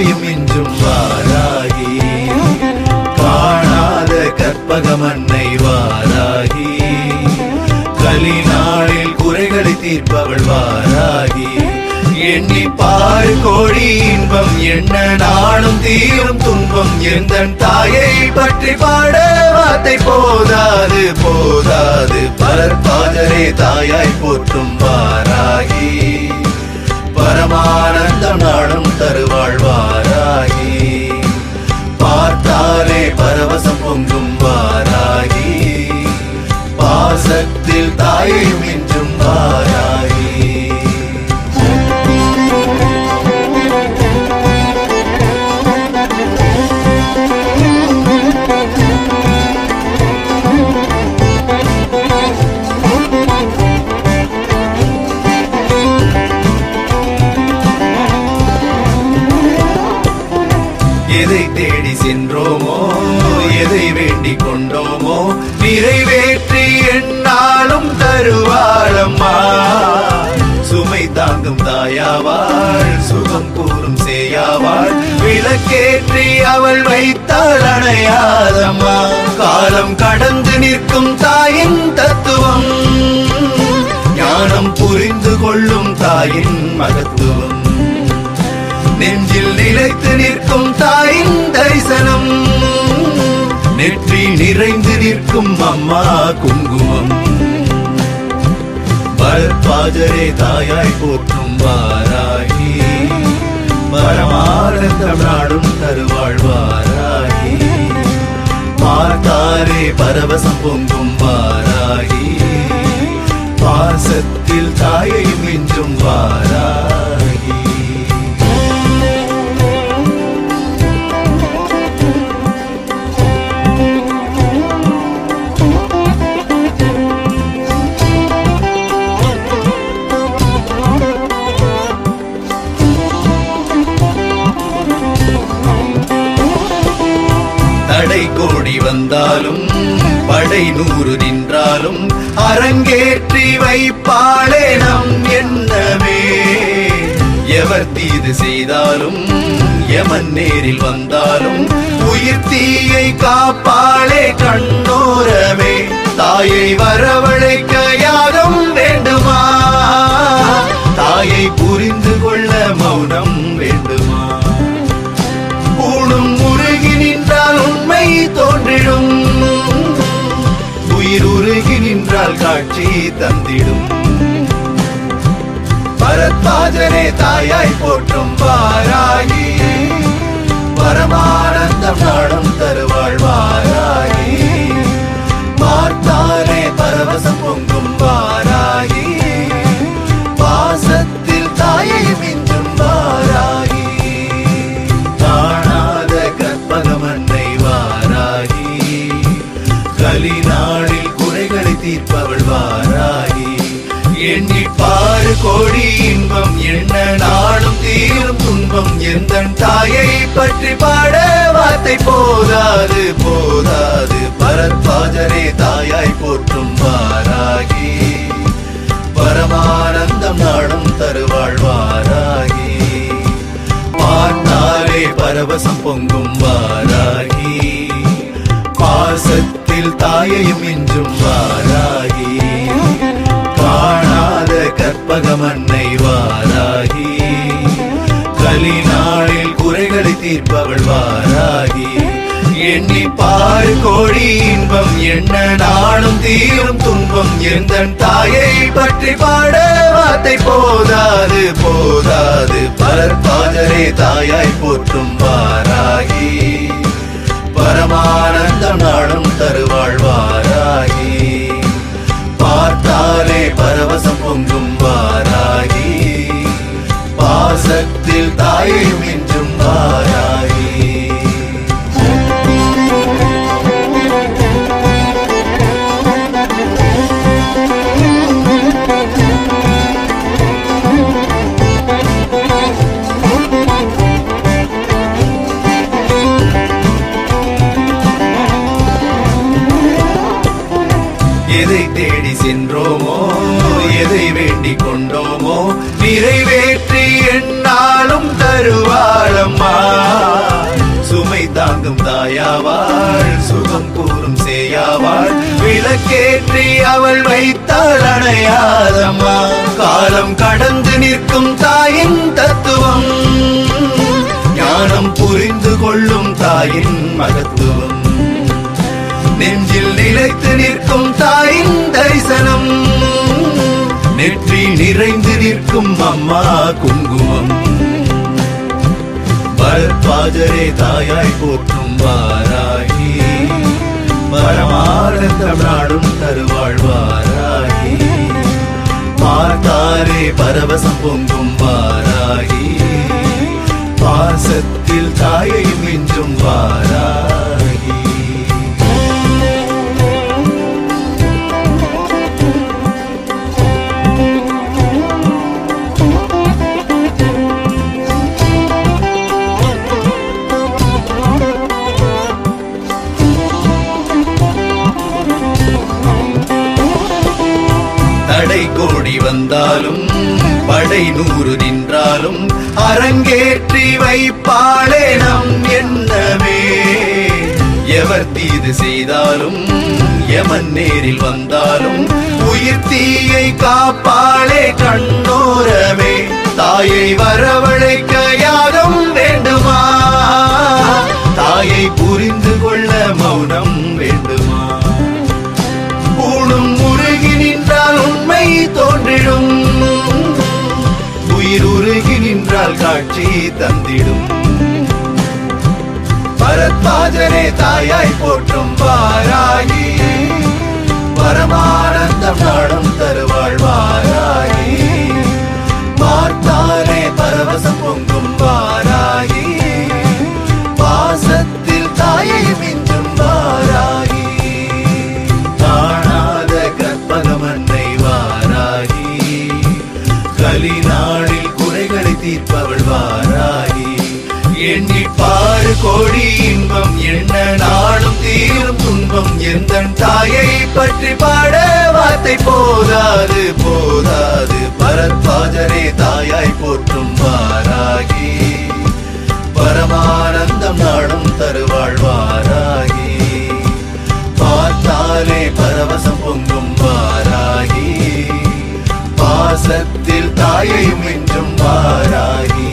தாயையும் இன்றும் வாராகி, காணாத கற்பகமன்னை வாராகி, கலிநாளில் குறைகளை தீர்ப்பவள் வாராகி. எண்ணி பாரு கோடி இன்பம், என்ன நாளும் தீரும் துன்பம், எந்த தாயை பற்றி பாட வார்த்தை போதாது போதாது. பலர் பாதரே தாயாய் போற்றும் வாராகி, பரமானந்தம் நாடும் தருவாள் வாராகி, பார்த்தாலே பரவசம் பொங்கும் வாராகி, பாசத்தில் தாயையும் இன்றும் வாராகி. எதை தேடி சென்றோமோ, எதை வேண்டிக் கொண்டோமோ, நிறைவேற்றி என்னாலும் தருவாளம்மா. சுமை தாங்கும் தாயாவாள், சுகம் கூறும் சேயாவாள், விளக்கேற்றி அவள் வைத்தாள் அணையாதம்மா. காலம் கடந்து நிற்கும் தாயின் தத்துவம், ஞானம் புரிந்து கொள்ளும் தாயின் மகத்துவம், நெஞ்சில் நிலைத்து நிற்கும் தாயின் தரிசனம், நெற்றி நிறைந்து நிற்கும் அம்மா குங்குமம். பரத்வாஜரே தாயாய் போற்றும் வாராகி, பரமானந்தம் நாடும் தருவாள் வாராகி, பார்த்தாரே பரவசம் பொங்கும் வாராகி, பாசத்தில் தாயையும் இன்றும் வாராகி. தடை கோடி வந்தாலும் படை 100 நின்றாலும் அரங்கேற்றி வைப்பாளே நம் எண்ணமே. எவர் தீது செய்தாலும் எமன் நேரில் வந்தாலும் உயிர் தீயை காப்பாளே கண்ணோரமே. தாயை வரவழைக்க யாகம் வேண்டுமா, தாயை புரிந்து கொள்ள மௌனம் வேண்டுமா. ஊனும் உருகி நின்றால் உண்மை தோன்றிடும், உயிர் உருகி நின்றால் காட்சி தந்திடும். பரத்வாஜரே தாயாய் போற்றும் வாராகி, பரமானந்தம் நாடும் தருவாள் வாராகி, பார்த்தாலே பரவசம் பொங்கும் வாராகி, பாசத்தில் தாயையும் இன்றும் வாராகி, காணாத கற்பகமன்னை வாராகி, கலிநாளில் குறைகளை தீர்ப்பவள் வாராகி. எண்ணி பாரு கோடி இன்பம், என்ன நாளும் தீரும் துன்பம், எந்த தாயை பற்றி பாட வார்த்தை போதாது போதாது. பரத்வாஜரே தாயாய் போற்றும் வாராகி, பரமானந்தம் நாடும் தருவாள் வாராகி, பார்த்தாலே பரவசம் பொங்கும் வாராகி, பாசத்தில் தாயையும் இன்றும் வாராகி, காணாத கற்பகமன்னை வாராகி, கலிநாளில் குறைகளை தீர்ப்பவள் வாராகி. எண்ணி பாரு கோடி இன்பம், என்ன நாளும் தீரும் துன்பம், எந்த தாயை பற்றி பாட வார்த்தை போதாது போதாது. பரத்வாஜரே தாயாய் போற்றும் வாராகி, பரமானந்தம் நாடும் தருவாள் வாராகி, பார்த்தாலே பரவசம் பொங்கும் வாராகி, பாசத்தில் தாயையும் இன்றும் வாராகி. எதை தேடி சென்றோமோ, எதை வேண்டிக் கொண்டோமோ, நிறைவேற்றி என்னாலும் தருவாளம்மா. தாங்கும் தாயாவாள், சுகம் கூறும் சேயாவாள். விளக்கேற்றி அவள் வைத்தாள் அணையாதம்மா. காலம் கடந்து நிற்கும் தாயின் தத்துவம், ஞானம் புரிந்து கொள்ளும் தாயின் மகத்துவம். நெஞ்சில் நிலைத்து நிற்கும் தாயின் தரிசனம், நெற்றி நிறைந்து நிற்கும் அம்மா குங்குமம். பரத்வாஜரே தாயாய் போற்றும் வாராகி, பரமானந்தம் நாடும் தருவாள் வாராகி. பார்த்தாரே பரவசம் பொங்கும் வாராகி, பாசத்தில் தாயை மிஞ்சும் வாராகி. தடை கோடி வந்தாலும் படை 100 நின்றாலும் அரங்கேற்றி வைப்பாளே நம் எண்ணமே. எவர் தீது செய்தாலும் எமன் நேரில் வந்தாலும் உயிர் தீயை காப்பாளே கண்ணோரமே. தாயை வரவழைக்க யாகம் வேண்டுமா? தாயை புரிந்து கொள்ள மௌனம் வேண்டுமா? ஊனும் உருகி நின்றால் உண்மை தோன்றிடும், உயிர் உருகி நின்றால் காட்சி தந்திடும். பரத்வாஜரே தாயாய் போற்றும் வாராகி, பரமானந்தம் நாடும் தருவாள் வாராகி. பார்த்தாலே பரவசம் பொங்கும் வாராகி, பாசத்தில் தாயை மிஞ்சும் வாராகி. காணாத கற்பகமன்னை வாராகி, கலி நாளில் குறைகளை தீர்ப்பவள் வாராகி. எண்ணிப்பாறு கோடி இன்பம், என்ன நாளும் தீரும் துன்பம். எந்த தாயை பற்றி பாட வார்த்தை போதாது போதாது. பரத்வாஜரே தாயாய் போற்றும் வாராகி, பரமானந்தம் நாடும் தருவாள் வாராகி. பார்த்தாலே பரவசம் பொங்கும் வாராகி, பாசத்தில் தாயை மிஞ்சும் வாராகி.